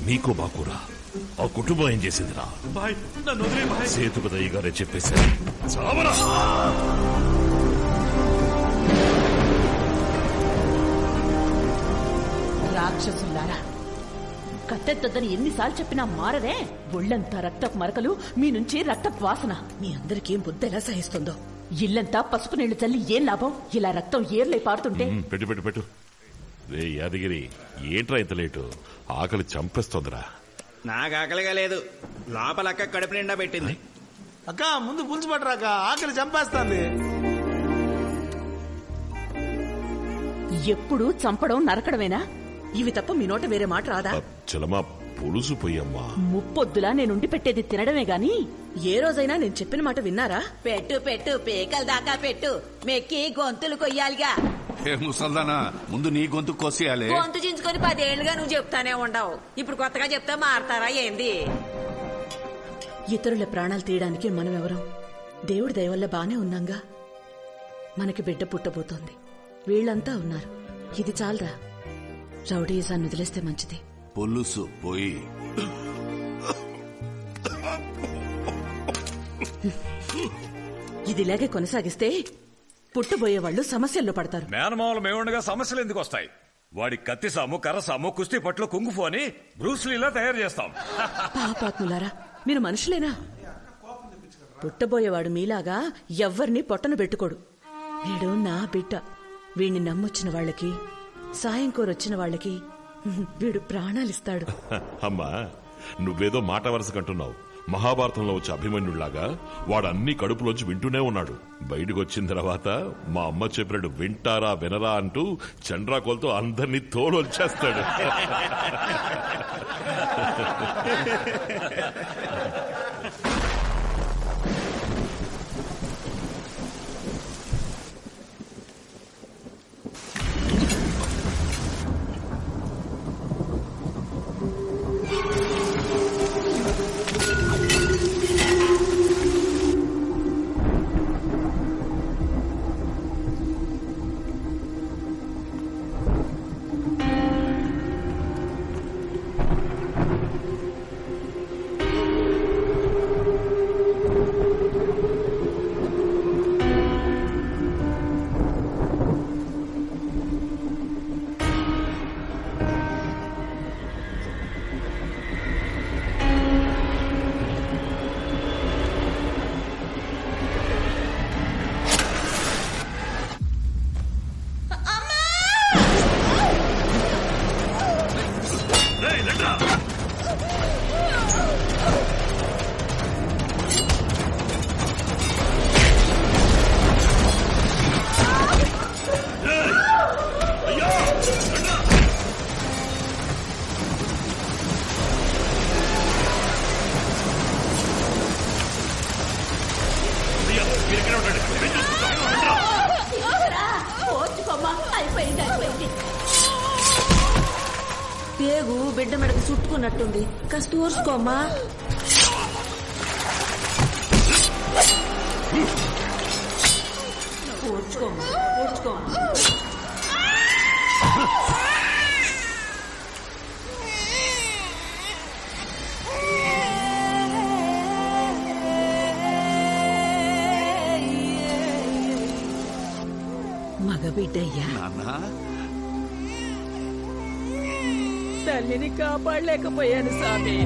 మీకు బాకురా ఆ కుటుంబం ఏం చేసిందిరా? సేతుపదయ్య గారే చెప్పేశారు. చావరా! రాక్షసులారా, కత్తెత్తొద్దని ఎన్నిసార్లు చెప్పినా మారదే. ఒళ్లంతా రక్తపు మరకలు, మీ నుంచి రక్తపు వాసన. మీ అందరికీ బుద్ధి ఎలా సహిస్తుందో. ఇల్లంతా పసుపు నీళ్లు చల్లి ఏం లాభం? ఇలా రక్తం ఏర్లై పారుతుంటే. పెట్టు పెట్టు పెట్టు. రే యాదగిరి, ఏంట్రా ఇంత లేటు? ఆకలి చంపేస్తోందిరా. నాకు ఆకలిగా లేదు, లోపలక్క కడుపు నిండా పెట్టింది. అక్క ముందు పులుసు పట్టరాక, ఆకలి చంపేస్తాంది. ఎప్పుడు చంపడం నరకడమేనా? ఇవి తప్ప మీ నోట వేరే మాట రాదా? చలమా పులుసు పోయమ్మా. ముప్పొద్దులా నేనుండి పెట్టేది తినడమే గాని ఏ రోజైనా నేను చెప్పిన మాట విన్నారా? పెట్టు పెట్టు, పేకల దాకా పెట్టు, మెక్కి గొంతులు కొయ్యాలిగా. ముసల్దానా, ముందు నీ గొంతు కోసేయాలి. గొంతు చించుకొని 10 ఏళ్లుగా నువ్వు చెప్తానే ఉండవు. ఇప్పుడు కొత్తగా చెప్తా మారతారా ఏంది? ఇతరుల ప్రాణాలు తీయడానికి మనం ఎవరం? దేవుడి దయ వల్ల బానే ఉన్నాంగా. మనకి బిడ్డ పుట్టబోతోంది, వీళ్ళంతా ఉన్నారు. ఇది చాలదా? రౌడీజాన్ని వదిలేస్తే మంచిది. పులుసు పోయి. ఇది ఇలాగే కొనసాగిస్తే పుట్టబోయేవాళ్లు సమస్యల్లో పడతారు. మేనమామలు మేముండగా సమస్యలు ఎందుకు వస్తాయి? వాడి కత్తి సాము, కర్ర సాము, కుస్తీ పట్లు, కుంగుఫు అని బ్రూస్లీలా తయారు చేస్తాం. పాపాత్ములారా, మీరు మనుషులేనా? పుట్టబోయేవాడు మీలాగా ఎవ్వరిని పొట్టను పెట్టుకోడు. వీడు నా బిడ్డ. వీడిని నమ్మొచ్చిన వాళ్ళకి, సాయం కోరొచ్చిన వాళ్ళకి వీడు ప్రాణాలిస్తాడు. అమ్మా, నువ్వేదో మాట వరుసకంటున్నావు. మహాభారతంలో వచ్చే అభిమన్యుడిలాగా వాడు అన్ని కడుపులోంచి వింటూనే ఉన్నాడు. బయటకు వచ్చిన తర్వాత మా అమ్మ చెప్పినట్టు వింటారా వినరా అంటూ చండ్రాకోలతో అందరినీ తోలొచ్చేస్తాడు. పేగు బిడ్డ మెడకు చుట్టుకున్నట్టుంది, కాస్త ఊర్చుకోమ్మా. ఊర్చుకోమ్మా, ఊర్చుకోమ్మా. మగబిడ్డయ్యా. తల్లిని కాపాడలేకపోయాను స్వామి.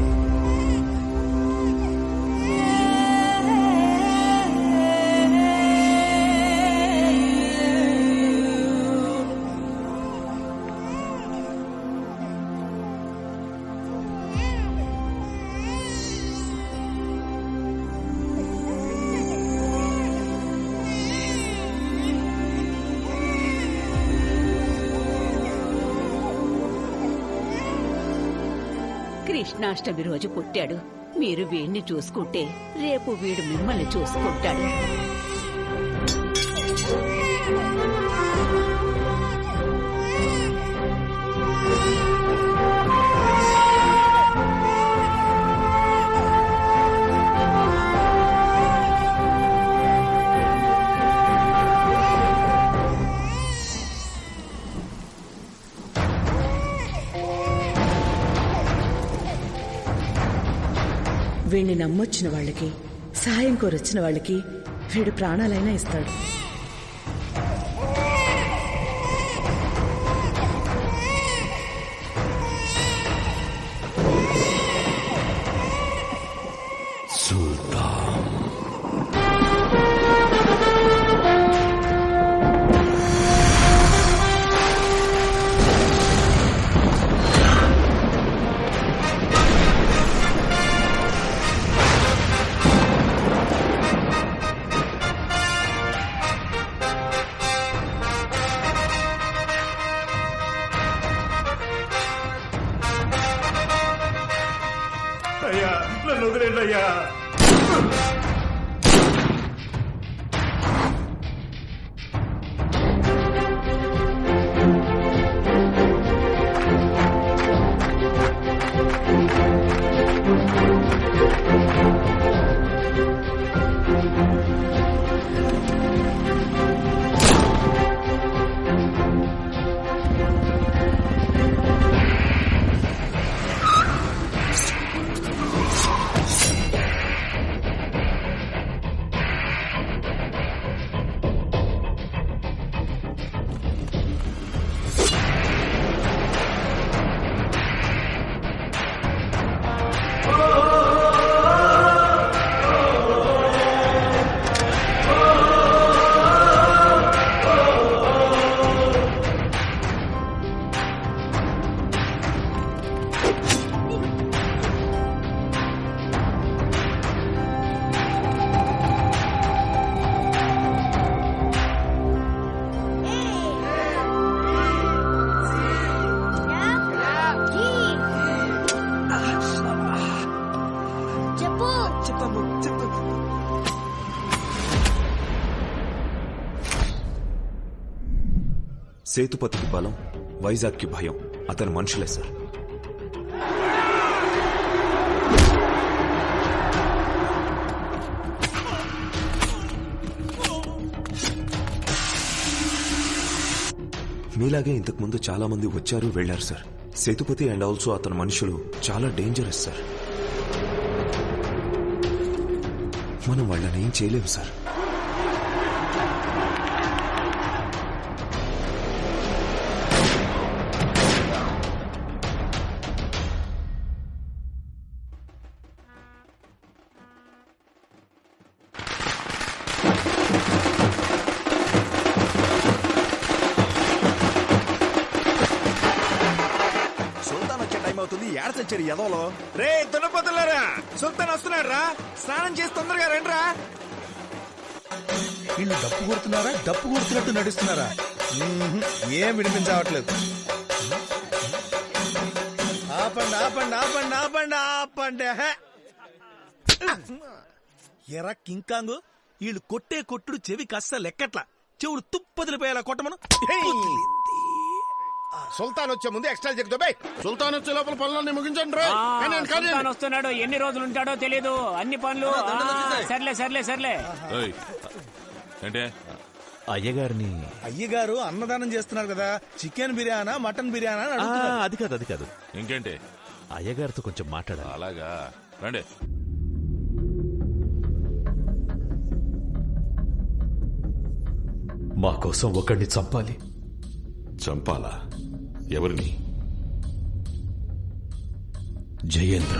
కృష్ణాష్టమి రోజు పుట్టాడు. మీరు వీడిని చూసుకుంటే రేపు వీడు మిమ్మల్ని చూసుకుంటాడు. వీణ్ణి నమ్మొచ్చిన వాళ్ళకి, సహాయం కోరొచ్చిన వాళ్ళకి వీడు ప్రాణాలైనా ఇస్తాడు. అయ్యా నన్ను వదిలేండి అయ్యా. సేతుపతికి బలం, వైజాగ్కి భయం అతని మనుషులే సార్. మీలాగే ఇంతకు ముందు చాలా మంది వచ్చారు వెళ్లారు సార్. సేతుపతి అండ్ ఆల్సో అతని మనుషులు చాలా డేంజరస్ సార్. మనం వాళ్ళని ఏం చేయలేము సార్. రే దున్నపోతులారా, సుల్తాన్ వస్తున్నారా? స్నానం చేసి తొందరగా రండిరా. వీళ్ళు డప్పు కొడుతున్నారా, డప్పు కొడుతున్నట్టు నడుస్తున్నారా? ఏం వినిపించవట్లేదు. ఆపండి ఆపండి ఆపండి ఆపండి ఆపండి. ఎరా కింకాంగు, వీళ్ళు కొట్టే కొట్టుడు చెవి కస్స లెక్కట్లా. చెవులు తుప్పదిలిపోయేలా కొట్టమను. సుల్తాన్ వచ్చే ముందు ఎక్స్ట్రా చెక్. సుల్తాన్ వచ్చే లోపల పనులన్నీ ముగించండి. సుల్తాన్ వస్తున్నాడు, ఎన్ని రోజులు ఉంటాడో తెలీదు. అన్ని పనులు సర్లే సర్లే సర్లే. అంటే అయ్యగారు అన్నదానం చేస్తున్నారు కదా, చికెన్ బిర్యానా మటన్ బిర్యానా అని అడుగుతున్నారు. అది కాదు. ఇంకేంటి? అయ్యగారితో కొంచెం మాట్లాడాలి. అలాగా, రండి. మా కోసం ఒకడిని చంపాలి. చంపాలా? ఎవరిని? జయేంద్ర.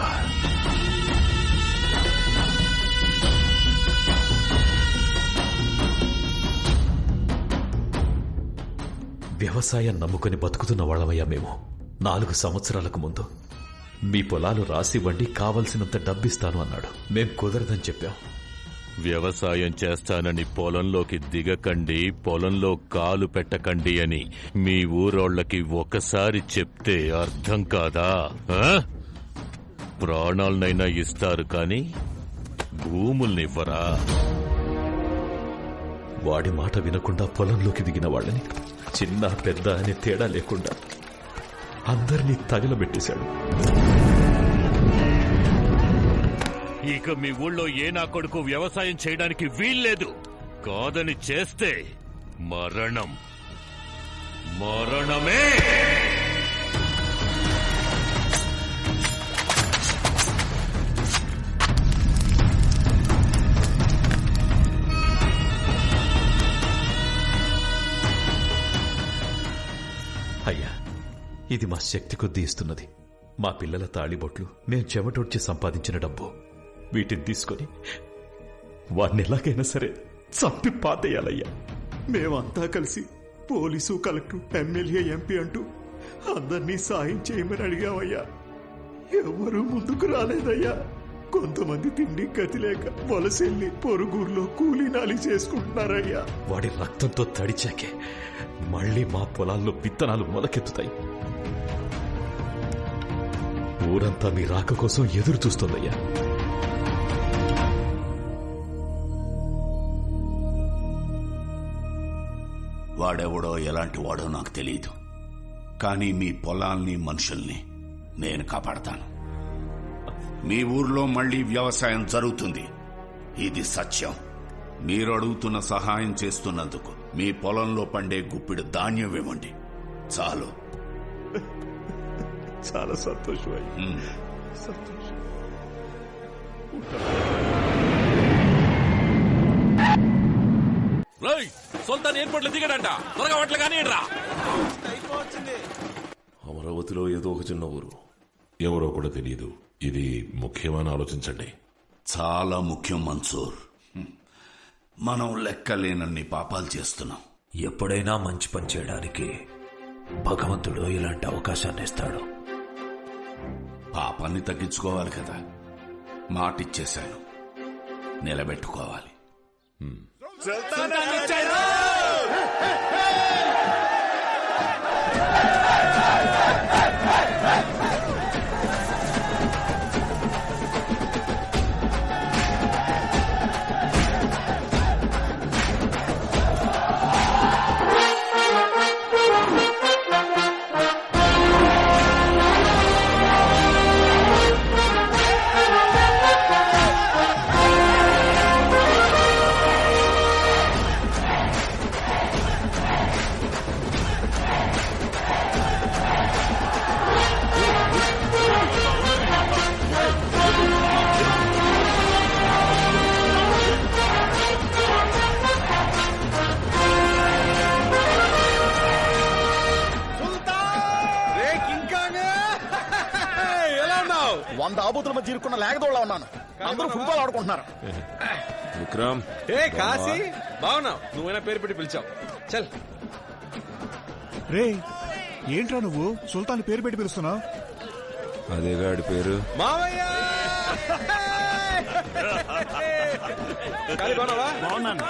వ్యవసాయం నమ్ముకుని బతుకుతున్న వాళ్ళమయ్యా మేము. 4 సంవత్సరాలకు ముందు మీ పొలాలు రాసివ్వండి, కావలసినంత డబ్బిస్తాను అన్నాడు. మేం కుదరదని చెప్పాం. వ్యవసాయం చేస్తానని పొలంలోకి దిగకండి, పొలంలో కాలు పెట్టకండి అని మీ ఊరోళ్ళకి ఒకసారి చెప్తే అర్థం కాదా? ప్రాణాలనైనా ఇస్తారు కాని భూముల్నివ్వరా? వాడి మాట వినకుండా పొలంలోకి దిగిన వాళ్ళని చిన్న పెద్ద అనే తేడా లేకుండా అందరినీ తగలబెట్టేశాడు. ఇక మీ ఊళ్ళో ఏ నా కొడుకు వ్యవసాయం చేయడానికి వీల్లేదు. కాదని చేస్తే మరణం. మరణమే. ఇది మా శక్తి కొద్దీ ఇస్తున్నది. మా పిల్లల తాళిబొట్లు మేము చెమటొడ్చి సంపాదించిన డబ్బు. వీటిని తీసుకొని వాడిని ఎలాగైనా సరే చంపి పాతేయాలయ్యా. మేమంతా కలిసి పోలీసు, కలెక్టర్, ఎమ్మెల్యే, ఎంపీ అంటూ అందరినీ సాయం చేయమని అడిగామయ్యా. ఎవరూ ముందుకు రాలేదయ్యా. కొంతమంది తిండి గతి లేక వలసెల్లి పొరుగురులో కూలీనాలి చేసుకుంటున్నారయ్యా. వాడి రక్తంతో తడిచాకే మళ్లీ మా పొలాల్లో విత్తనాలు మొలకెత్తుతాయి. ఊరంతా మీ రాక కోసం ఎదురు చూస్తుందయ్యా. వాడెవడో ఎలాంటి వాడో నాకు తెలియదు, కానీ మీ పొలాల్ని, మనుషుల్ని నేను కాపాడతాను. మీ ఊర్లో మళ్లీ వ్యవసాయం జరుగుతుంది. ఇది సత్యం. మీరు అడుగుతున్న సహాయం చేస్తున్నందుకు మీ పొలంలో పండే గుప్పిడు ధాన్యం ఇవ్వండి చాలు. చాలా సంతోషం. సుల్తాన్ ఎయిర్పోర్ట్ లో దిగాడంట. త్వరగా వంటలు కానీ అమరావతిలో ఏదో ఒక చిన్న ఊరు, ఎవరో కూడా తెలియదు. ఇది ముఖ్యమని ఆలోచించండి. చాలా ముఖ్యం మన్సూర్. మనం లెక్కలేనన్ని పాపాలు చేస్తున్నాం. ఎప్పుడైనా మంచి పని చేయడానికి భగవంతుడు ఇలాంటి అవకాశాన్ని ఇస్తాడు. పాపాన్ని తగ్గించుకోవాలి కదా. మాటిచ్చేశాను, నిలబెట్టుకోవాలి. ఆబూతుల మధ్య ఇరుక్కున్న లేకదోళ్ళ ఉన్నాను. అందరూ ఫుట్బాల్ ఆడుకుంటున్నారు. విక్రమ్, ఏ కాశీ బాగున్నావు? నువ్వైనా పేరు పెట్టి పిలిచావు. చల్. రే, ఏంట్రా నువ్వు సుల్తాన్ పేరు పెట్టి పిలుస్తున్నావు? అదేగాడి పేరు. మావయ్య బాగున్నావా? బాగున్నాను.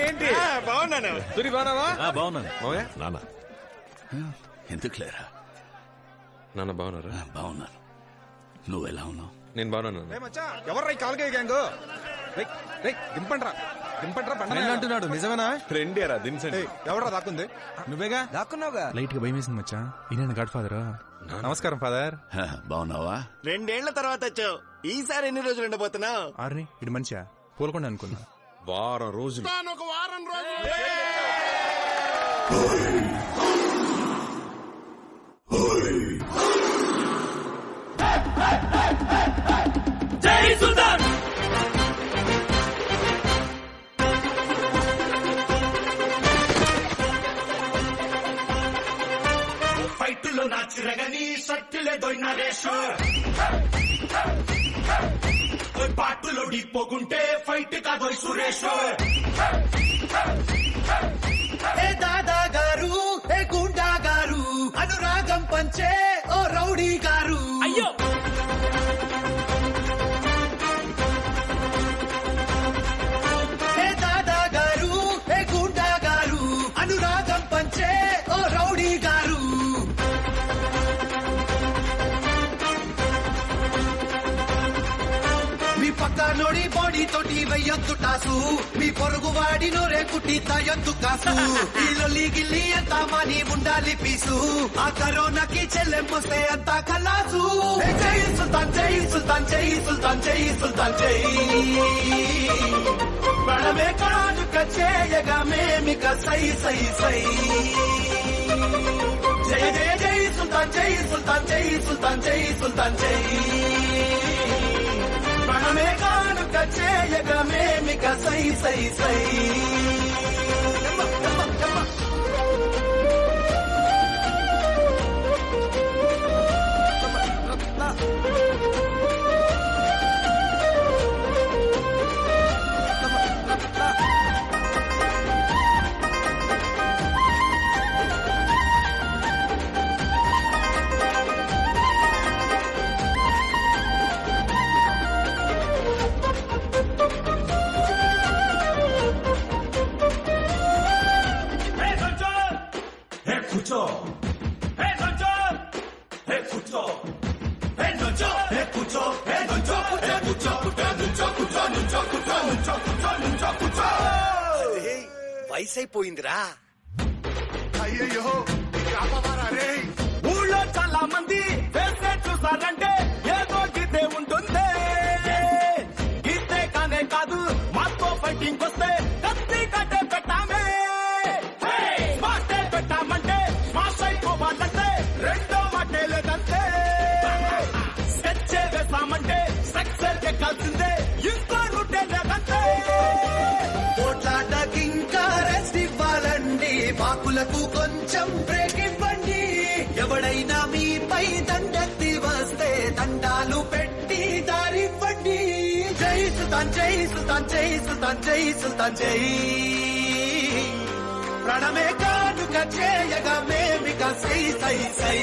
ఏంటి బాగున్నాను. తురి బాగున్నావా? బాగున్నాను. మావయ్య నాన్న ఎందుకు లేరా? నాన్న బాగున్నారా? బాగున్నాను. నువ్వెలా ఉన్నావు? నేను బాగున్నాను. ఎవర్రా కాల్గే గ్యాంగ్? దింపండ్రా దింపండ్రా. అంటున్నాడు నిజమేనా? రెండేరా దించండి. ఎవరా దాక్కుంది? నువ్వేగా దాక్కున్నావుగా. లైట్ గా భయం వేసింది మచ్చా. ఈయన గాడ్ ఫాదర్. నమస్కారం ఫాదర్. బాగున్నావా? 2 ఏళ్ల తర్వాత వచ్చావు. ఈసారి ఎన్ని రోజులు ఉండబోతున్నావు? ఆర్ని ఇటు మనిషా పూలకుండా అనుకున్నా. వారం రోజులు. ఒక వారం రోజులు. జై సుల్తాన్. ఫైట్లో నా చిరగని సట్టిలే దొయ్నరేశ్వర్. పాటలో డిపోకుంటే ఫైట్ కాదోయ్ సురేశ్వర్. ఏ దాదా గారు, ఏ గుండా గారు, అనురాగం పంచే ఓ రౌడీ గారు. అయ్యో ನೋಡಿ ಬಾಡಿ ತೋಟಿ ವಯ್ಯೊಂದು ಟಾಸು మీ పొరుగు వాడి నోరే కుట్టి తాయొద్దు కాసు. ఈ లొల్లి గిల్లి అంతా మనీ ఉండాలి పీసు. ఆ కరోనాకి చెల్లెమ్మొస్తే అంతా కలాసు. జై సుల్తాన్ జై సుల్తాన్ జై సుల్తాన్ జై సుల్తాన్ జై. బడమే కానుక చేయగా మేమిక సై సై సై. జయ జయ జై సుల్తాన్ జై సుల్తాన్ జై సుల్తాన్ జై సుల్తాన్ జై. బడమే కానుక చేయగా మేమిక సై సై సై. వయసైపోయిందిరా. అయ్యయ్యో ఊళ్ళో చాలా మంది వేసే చూసారంటే ఏదో గీతే ఉంటుంది. గీతే కానే కాదు మాతో ఫైటింగ్ వస్తే కత్తి కట్టే పెట్టామే. మాటే పెట్టామంటే స్మాష్ అయిపోవాలంటే రెండో మాటే లేదంటే. స్కెచ్చే వేసామంటే సక్సెస్ ఎక్కాల్సిందే ఇంకో రూటే లేదంటే. పోట్లాటకి ఇంకా రెస్ట్ ఇవ్వాలండి, బాకులకు కొంచెం బ్రేక్ ఇవ్వండి. ఎవడైనా మీపై దండెత్తి వస్తే దండాలు పెట్టి దారివ్వండి. జై సుల్తాన్ జై సుల్తాన్ జై సుల్తాన్ జై సుల్తాన్ జై. ప్రాణమే కానుక చేయగా మేమిక సై సై సై.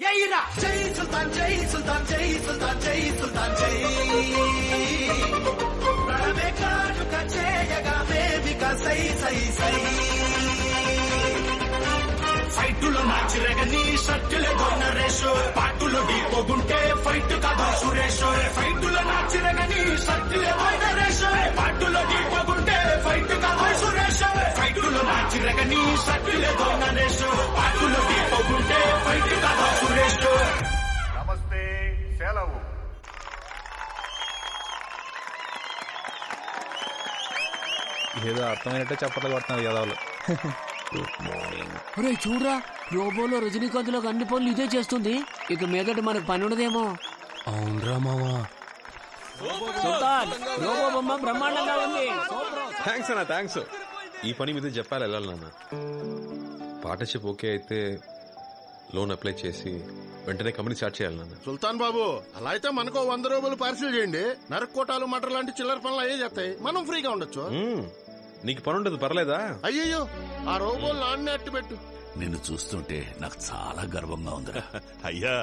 ఎయిరా జై సుల్తాన్ జై సుల్తాన్ జై సుల్తాన్ జై సుల్తాన్ జై. ప్రాణమే కానుక చేయగా మేమిక సై సై సై. ఫైటులో నాచిరగని షర్టులే దొన్న రేషో. పాటులో ఢీపోగుంటే ఫైట్ కాదు సురేష్. ఫైటులో నాచిరగని షర్టులే దొన్న రేషో. పాటులో ఢీపోగుంటే ఫైట్ కాదు సురేష్. ఫైటులో నాచిరగని షర్టులే దొన్న రేషో. పాటులో ఢీపోగుంటే ఫైట్ కాదు సురేష్. నమస్తే, సెలవు. ఏదో అర్థమైనట్టే చెప్పట్లు కొడుతున్నారు యాదవులు. ఒరేయ్ చూడరా, రోబోలో రజనీకాంత్ లో అన్ని పనులు ఇదే చేస్తుంది. ఇక మీదట మనకు పని ఉండదేమో. అవునరా మావా. సుల్తాన్, రోబో బొమ్మ బ్రహ్మాండంగా ఉంది. థ్యాంక్స్ అన్న, థ్యాంక్స్. ఈ పని మీద చెప్పాలి వెళ్ళాలి నాన్న. పార్ట్నర్షిప్ ఓకే అయితే లోన్ అప్లై చేసి వెంటనే కంపెనీ స్టార్ట్ చేయాలి నాన్న. సుల్తాన్ బాబు, అలా అయితే మనకు 100 రూపాయలు పార్సిల్ చేయండి. నరక్కోటాలు మటర్ లాంటి చిల్లర పనులు అయ్యే చేస్తాయి, మనం ఫ్రీగా ఉండొచ్చు. నీకు పని ఉండదు, పర్లేదా? అయ్యయ్యో, ఆ రోబోలు నాన్నే అట్టు పెట్టు. నిన్ను చూస్తుంటే నాకు చాలా గర్వంగా ఉందిరా. అయ్యా,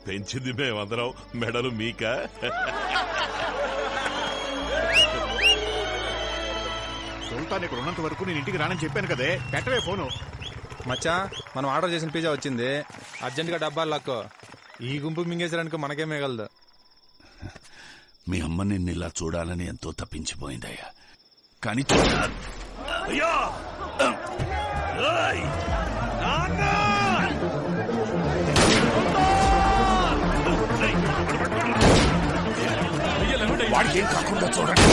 పెంచింది మేమందరం, మెడలు మీక. సుల్తాన్ ఇక్కడ ఉన్నంత వరకు నేను ఇంటికి రానని చెప్పాను కదే. పెట్టవే ఫోను. మచ్చా, మనం ఆర్డర్ చేసిన పిజ్జా వచ్చింది. అర్జెంట్ గా డబ్బాలు లాక్కో. ఈ గుంపు మింగేసడానికి మనకే మిగలదు. మీ అమ్మ నిన్ను ఇలా చూడాలని ఎంతో తప్పించిపోయిందయ్యా. కానీ వాడికి ఏం కాకుండా చూడండి.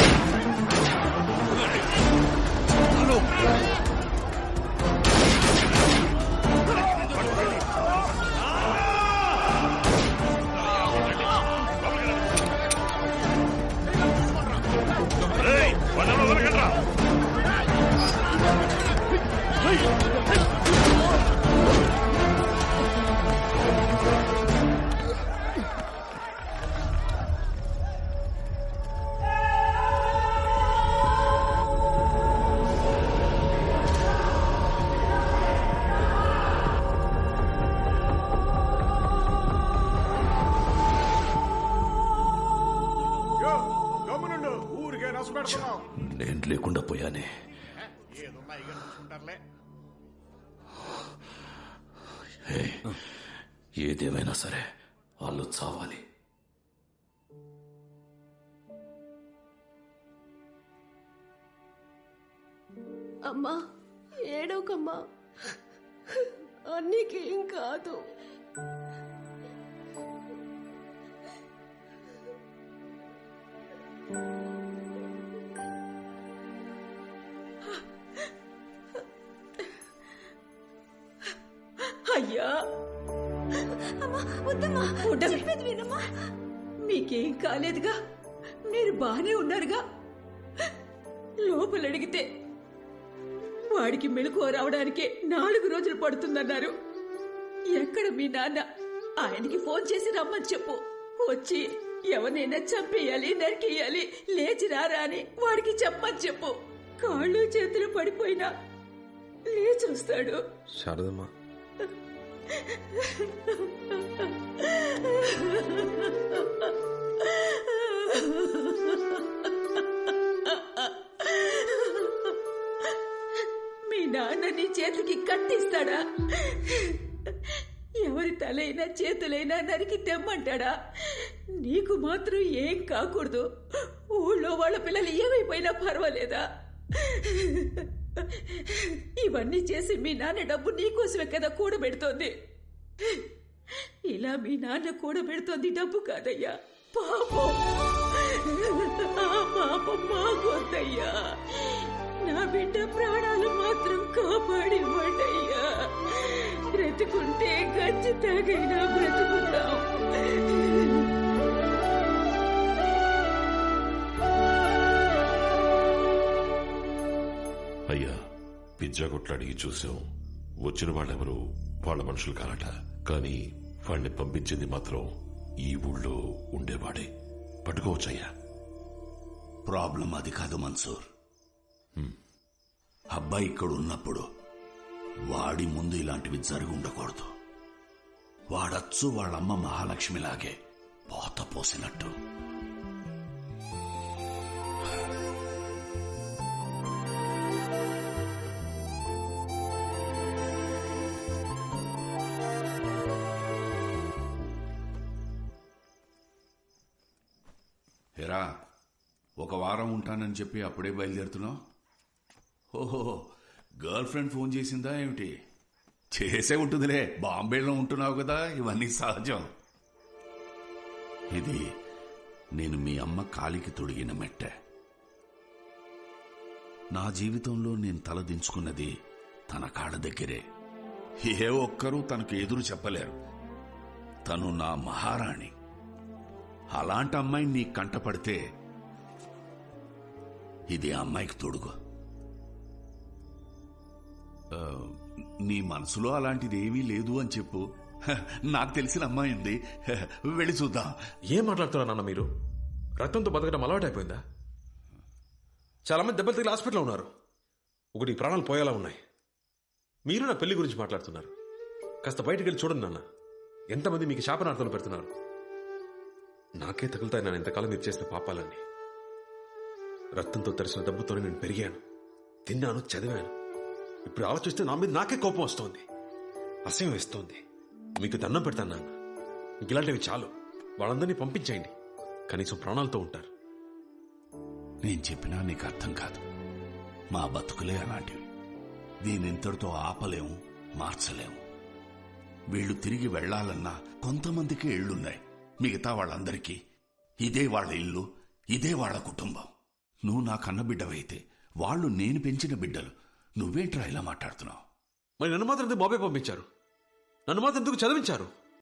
నేను లేకుండా పోయానే. ఏదేమైనా సరే వాళ్ళు చావాలి. అమ్మా, ఏడవకమ్మా, అన్నికేం కాదు. అయ్యా, మీకేం కాలేదుగా, మీరు బానే ఉన్నారుగా. లోపల అడిగితే వాడికి మెలకువ రావడానికే 4 రోజులు పడుతుందన్నారు. ఎక్కడ మీ నాన్న? ఆయనకి ఫోన్ చేసి రమ్మని చెప్పు. వచ్చి ఎవరినైనా చంపేయాలి, నరికేయాలి, లేచి రారా అని వాడికి చెప్పని చెప్పు. కాళ్ళు చేతులు పడిపోయినా లేచొస్తాడు. శారదమ్మా, మీ నాన్న నీ చేతికి కత్తిస్తాడా? ఎవరి తలైనా చేతులైనా నరికి తెమ్మంటాడా? నీకు మాత్రం ఏం కాకూడదు. ఊళ్ళో వాళ్ళ పిల్లలు ఏమైపోయినా పర్వాలేదా? ఇవన్నీ చేసి మీ నాన్న డబ్బు నీకోసమే కదా కూడబెడుతోంది. ఇలా మీ నాన్న కూడబెడుతోంది డబ్బు కాదయ్యా, పాపం. ఆ పాపం మాకొద్దయ్యా. నా బిడ్డ ప్రాణాలు మాత్రం కాపాడివ్వండయ్యా. బ్రతుకుంటే గచ్చి తాగైనా బ్రతుకుతాం. అయ్యా, పిజ్జా కొట్లు అడిగి చూసాం. వచ్చిన వాళ్ళెవరు వాళ్ళ మనుషులు కానట. కానీ వాడిని పంపించింది మాత్రం ఈ ఊళ్ళో ఉండేవాడే. పట్టుకోవచ్చయ్యా. ప్రాబ్లం అది కాదు మన్సూర్. అబ్బాయి ఇక్కడ ఉన్నప్పుడు వాడి ముందు ఇలాంటివి జరిగి ఉండకూడదు. వాడచ్చు వాళ్ళమ్మ మహాలక్ష్మిలాగే పోత పోసినట్టు. ఎరా, ఒక వారం ఉంటానని చెప్పి అప్పుడే బయలుదేరుతున్నావు? ఓహో, గర్ల్ ఫ్రెండ్ ఫోన్ చేసిందా ఏమిటి? చేసే ఉంటుందిలే, బాంబేలో ఉంటున్నావు కదా, ఇవన్నీ సహజం. ఇది నేను మీ అమ్మ కాలికి తొడిగిన మెట్ట. నా జీవితంలో నేను తలదించుకున్నది తన కాళ్ళ దగ్గరే. ఏ ఒక్కరూ తనకు ఎదురు చెప్పలేరు. తను నా మహారాణి. అలాంటి అమ్మాయి నీ కంటపడితే ఇది అమ్మాయికి తొడుగు. నీ మనసులో అలాంటిది ఏమీ లేదు అని చెప్పు. నాకు తెలిసిన అమ్మాయి ఉంది, వెళ్ళి చూద్దాం. ఏం మాట్లాడుతున్నారన్న మీరు? రక్తంతో బతకడం అలవాటైపోయిందా? చాలా మంది దెబ్బలు తగిలి హాస్పిటల్లో ఉన్నారు. ఒకటి ప్రాణాలు పోయేలా ఉన్నాయి. మీరు నా పెళ్లి గురించి మాట్లాడుతున్నారు. కాస్త బయటికి వెళ్ళి చూడండి నాన్న. ఎంతమంది మీకు శాపనార్థాలు పెడుతున్నారు. నాకే తగులుతాయి నేను ఇంతకాలం మీరు చేసిన పాపాలన్నీ. రక్తంతో తెరిచిన డబ్బుతోనే నేను పెరిగాను, తిన్నాను, చదివాను. ఇప్పుడు ఆలోచిస్తే నా మీద నాకే కోపం వస్తోంది, అసహ్యం వేస్తోంది. మీకు దండం పెడతాను నాన్న. మీకు ఇలాంటివి చాలు. వాళ్ళందరినీ పంపించేయండి, కనీసం ప్రాణాలతో ఉంటారు. నేను చెప్పినా నీకు అర్థం కాదు. మా బతుకులే అలాంటివి. దీనింతటితో ఆపలేము, మార్చలేము. వీళ్లు తిరిగి వెళ్లాలన్నా కొంతమందికి ఇళ్లున్నాయి. మిగతా వాళ్ళందరికీ ఇదే వాళ్ళ ఇల్లు, ఇదే వాళ్ళ కుటుంబం. నువ్వు నా కన్నబిడ్డవైతే వాళ్ళు నేను పెంచిన బిడ్డలు. నువ్వేంట్రా ఇలా మాట్లాడుతున్నావు? మరి నన్ను మాత్రం ఎందుకు బాబాయ్ పంపించారు? నన్ను మాత్రం ఎందుకు చదివించారు?